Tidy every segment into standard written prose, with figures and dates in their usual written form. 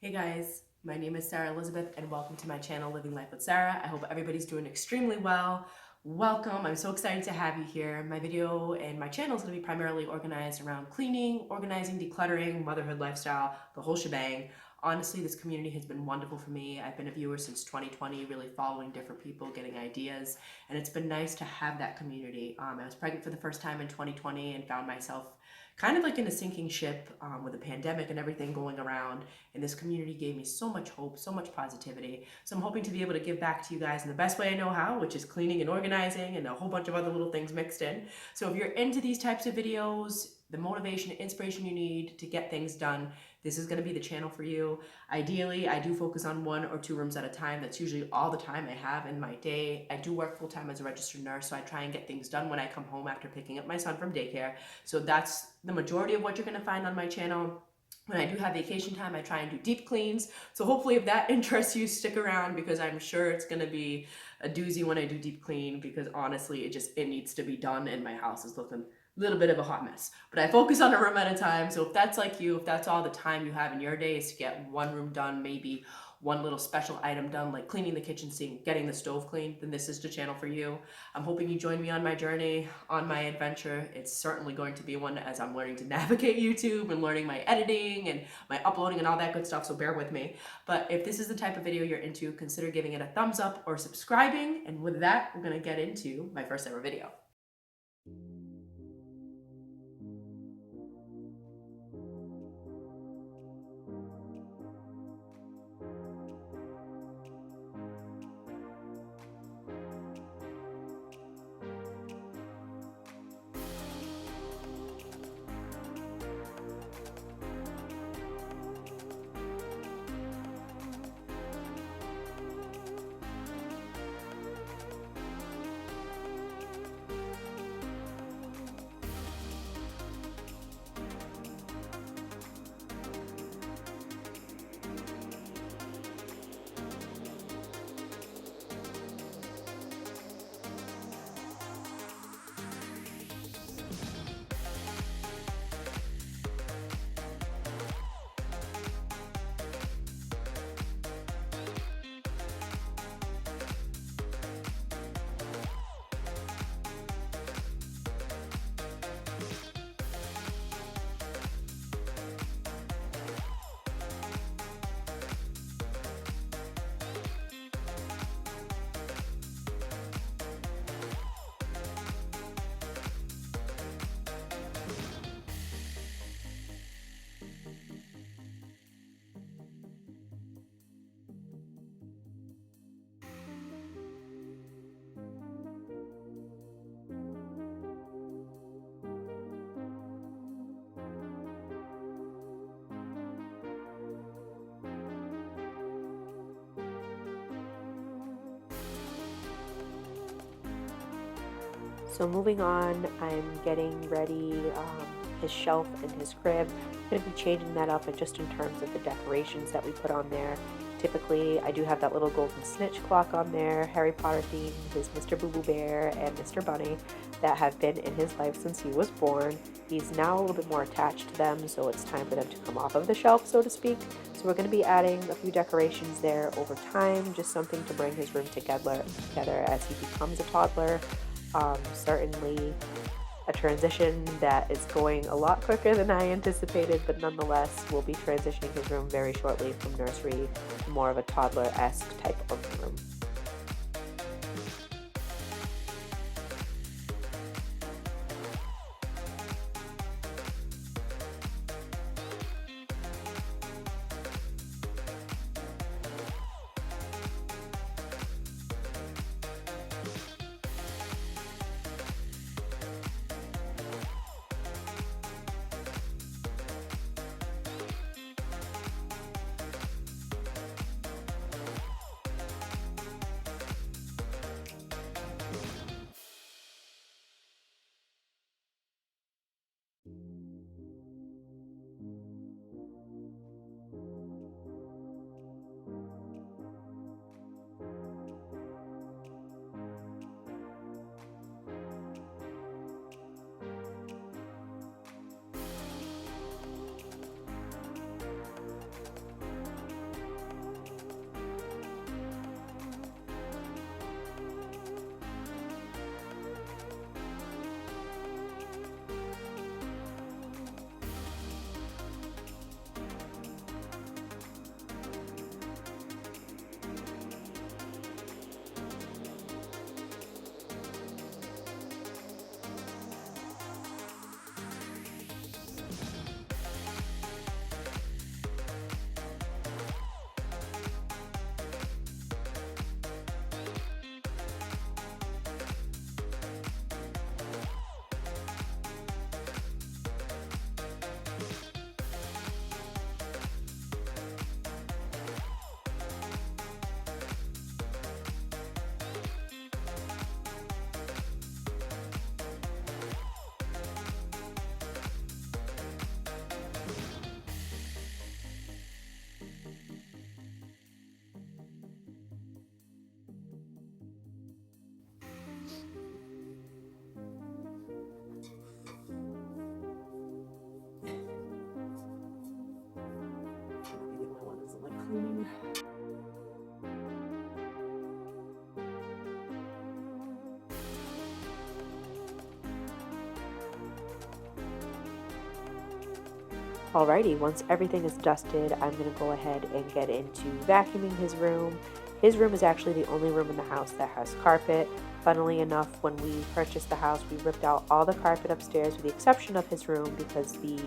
Hey guys, my name is Sarah Elizabeth and welcome to my channel Living Life with Sarah. I hope everybody's doing extremely well. Welcome, I'm so excited to have you here. My video and my channel is going to be primarily organized around cleaning, organizing, decluttering, motherhood lifestyle, the whole shebang. Honestly, this community has been wonderful for me. I've been a viewer since 2020, really following different people, getting ideas, and it's been nice to have that community. I was pregnant for the first time in 2020 and found myself kind of like in a sinking ship with the pandemic and everything going around. And this community gave me so much hope, so much positivity. So I'm hoping to be able to give back to you guys in the best way I know how, which is cleaning and organizing and a whole bunch of other little things mixed in. So if you're into these types of videos, the motivation, inspiration you need to get things done, this is going to be the channel for you. Ideally, I do focus on 1 or 2 rooms at a time. That's usually all the time I have in my day. I do work full-time as a registered nurse, so I try and get things done when I come home after picking up my son from daycare. So that's the majority of what you're going to find on my channel. When I do have vacation time, I try and do deep cleans. So hopefully if that interests you, stick around because I'm sure it's going to be a doozy when I do deep clean because honestly, it needs to be done and my house is looking little bit of a hot mess. But I focus on a room at a time. So if that's like you, if that's all the time you have in your day is to get one room done, maybe one little special item done, like cleaning the kitchen sink, getting the stove clean, then this is the channel for you. I'm hoping you join me on my journey, on my adventure. It's certainly going to be one as I'm learning to navigate YouTube and learning my editing and my uploading and all that good stuff, so bear with me. But if this is the type of video you're into, consider giving it a thumbs up or subscribing. And with that, we're gonna get into my first ever video. So moving on, I'm getting ready his shelf and his crib. I'm going to be changing that up and just in terms of the decorations that we put on there. Typically, I do have that little golden snitch clock on there, Harry Potter theme, his Mr. Boo Boo Bear and Mr. Bunny that have been in his life since he was born. He's now a little bit more attached to them, so it's time for them to come off of the shelf, so to speak. So we're going to be adding a few decorations there over time, just something to bring his room together as he becomes a toddler. Certainly a transition that is going a lot quicker than I anticipated, but nonetheless, we'll be transitioning his room very shortly from nursery to more of a toddler-esque type of room. Alrighty, once everything is dusted, I'm going to go ahead and get into vacuuming his room. His room is actually the only room in the house that has carpet. Funnily enough, when we purchased the house, we ripped out all the carpet upstairs with the exception of his room because the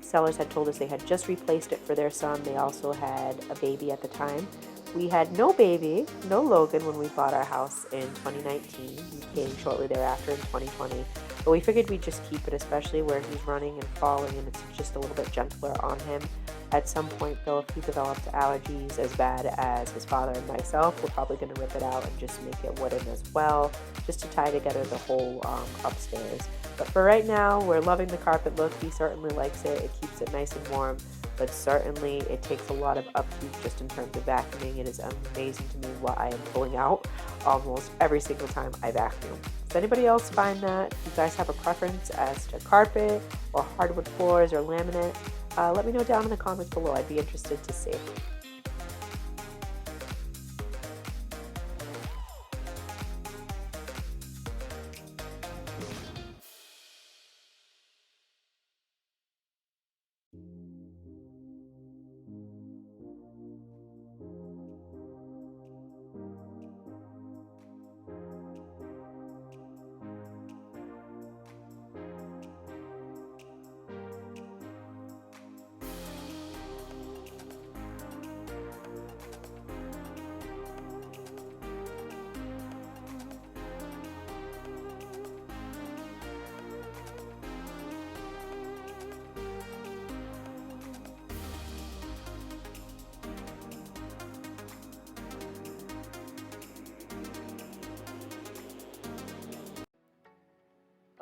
sellers had told us they had just replaced it for their son. They also had a baby at the time. We had no baby, no Logan, when we bought our house in 2019. He came shortly thereafter in 2020. But we figured we'd just keep it, especially where he's running and falling and it's just a little bit gentler on him. At some point, though, if he develops allergies as bad as his father and myself, we're probably going to rip it out and just make it wooden as well, just to tie together the whole upstairs. But for right now, we're loving the carpet look. He certainly likes it. It keeps it nice and warm. But certainly it takes a lot of upkeep just in terms of vacuuming. It is amazing to me what I am pulling out almost every single time I vacuum. Does anybody else find that? Do you guys have a preference as to carpet or hardwood floors or laminate? Let me know down in the comments below. I'd be interested to see.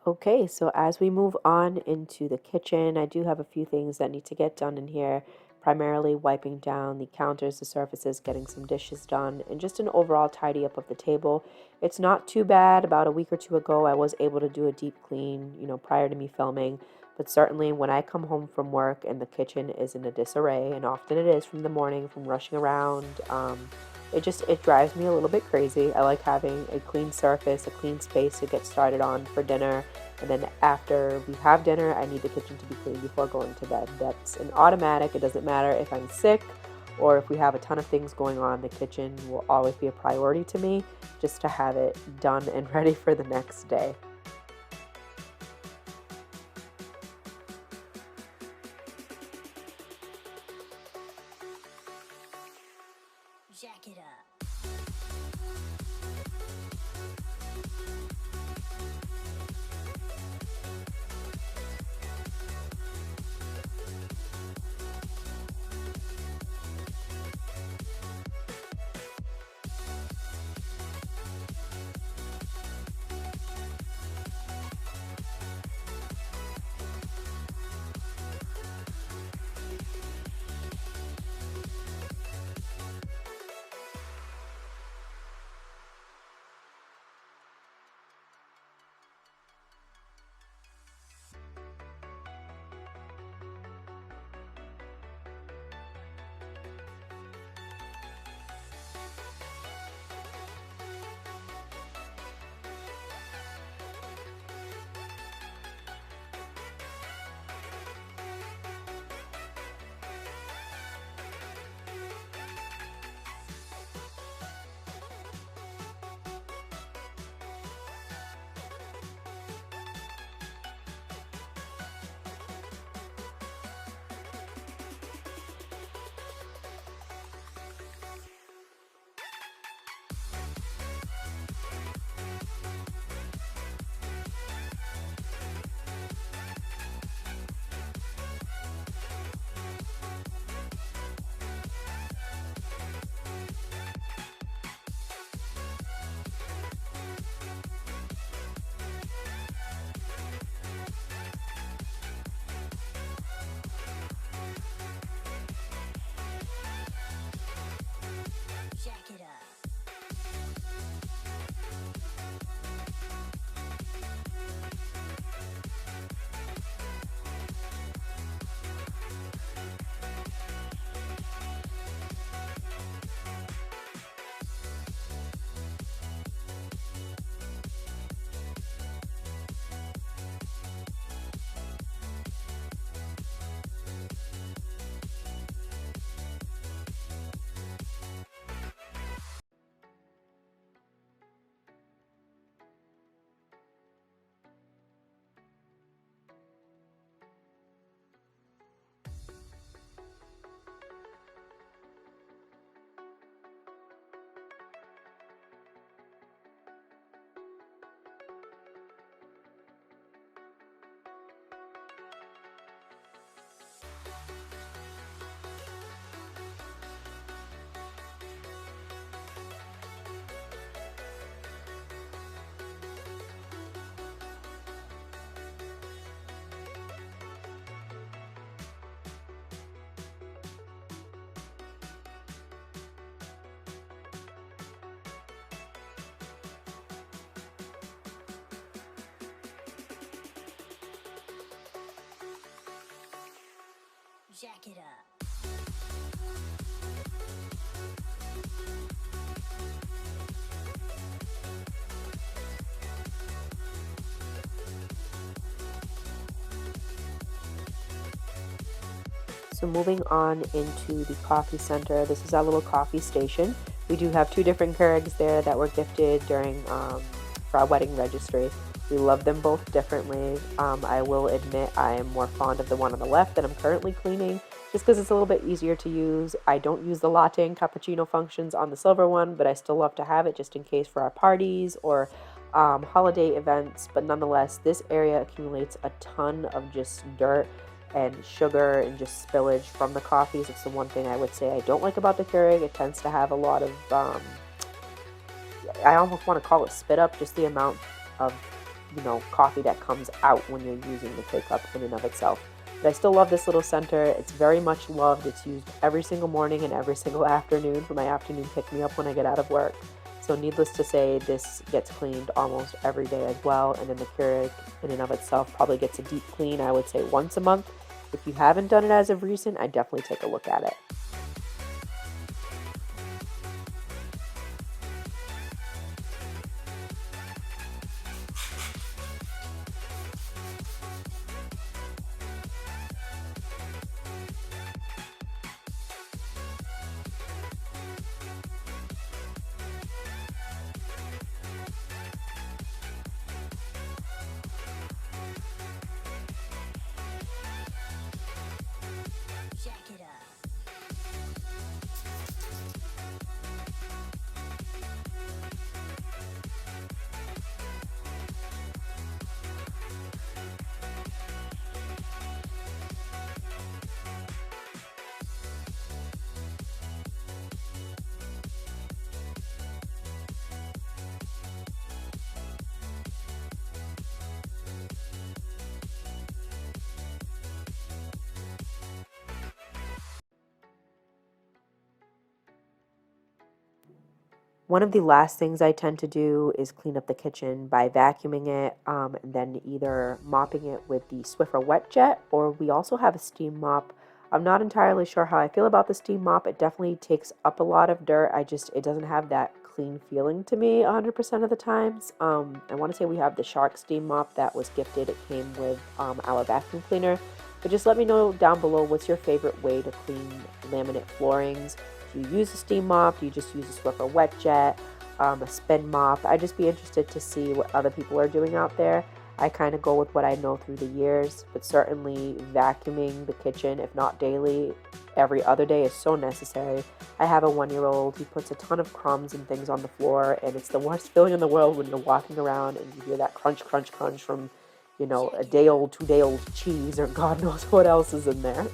Okay, so as we move on into the kitchen, I do have a few things that need to get done in here, primarily wiping down the counters, the surfaces, getting some dishes done, and just an overall tidy up of the table. It's not too bad. About a week or two ago, I was able to do a deep clean, prior to me filming, but certainly when I come home from work and the kitchen is in a disarray, and often it is from the morning, from rushing around, it drives me a little bit crazy. I like having a clean surface, a clean space to get started on for dinner. And then after we have dinner, I need the kitchen to be clean before going to bed. That's an automatic. It doesn't matter if I'm sick or if we have a ton of things going on. The kitchen will always be a priority to me, just to have it done and ready for the next day. Jack it up. Jack it up. So moving on into the coffee center, this is our little coffee station. We do have two different Keurigs there that were gifted during for our wedding registry. We love them both differently. I will admit I am more fond of the one on the left that I'm currently cleaning, just because it's a little bit easier to use. I don't use the latte and cappuccino functions on the silver one, but I still love to have it just in case for our parties or holiday events. But nonetheless, this area accumulates a ton of just dirt and sugar and just spillage from the coffees. It's the one thing I would say I don't like about the Keurig. It tends to have a lot of, I almost want to call it spit up, just the amount of, coffee that comes out when you're using the K-Cup in and of itself. But I still love this little center. It's very much loved. It's used every single morning and every single afternoon for my afternoon pick-me-up when I get out of work. So needless to say, this gets cleaned almost every day as well. And then the Keurig in and of itself probably gets a deep clean, I would say once a month. If you haven't done it as of recent, I'd definitely take a look at it. Jack it up. One of the last things I tend to do is clean up the kitchen by vacuuming it and then either mopping it with the Swiffer Wet Jet, or we also have a steam mop. I'm not entirely sure how I feel about the steam mop. It definitely takes up a lot of dirt. It doesn't have that clean feeling to me 100% of the times. I want to say we have the Shark steam mop that was gifted. It came with our vacuum cleaner. But just let me know down below, what's your favorite way to clean laminate floorings? Do you use a steam mop? Do you just use a Swiffer Wet Jet, a spin mop? I'd just be interested to see what other people are doing out there. I kind of go with what I know through the years, but certainly vacuuming the kitchen, if not daily, every other day is so necessary. I have a 1-year-old. He puts a ton of crumbs and things on the floor, and it's the worst feeling in the world when you're walking around and you hear that crunch, crunch, crunch from, a day-old, 2-day-old cheese, or God knows what else is in there.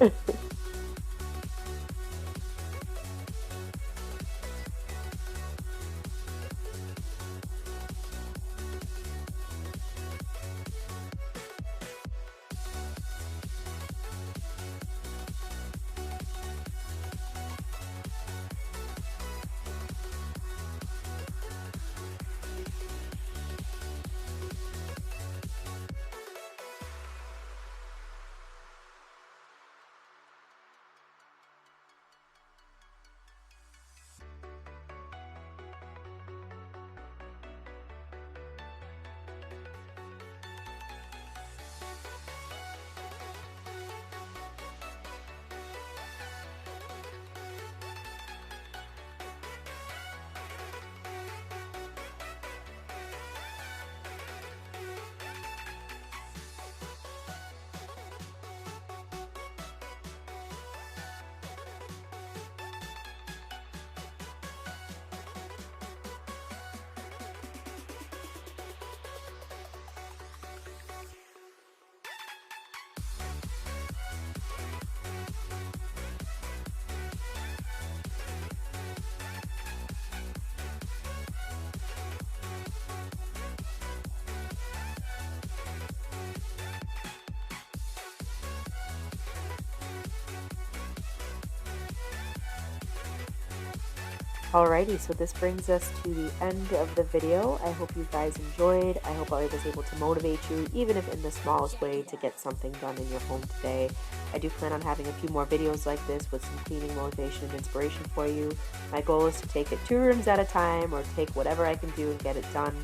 Alrighty, so this brings us to the end of the video. I hope you guys enjoyed. I hope I was able to motivate you, even if in the smallest way, to get something done in your home today. I do plan on having a few more videos like this with some cleaning motivation and inspiration for you. My goal is to take it 2 rooms at a time, or take whatever I can do and get it done.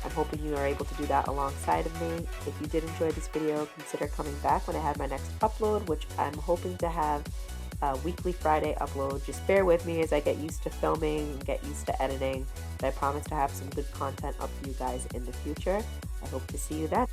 I'm hoping you are able to do that alongside of me. If you did enjoy this video, consider coming back when I have my next upload, which I'm hoping to have a weekly Friday upload. Just bear with me as I get used to filming and get used to editing, but I promise to have some good content up for you guys in the future. I hope to see you then.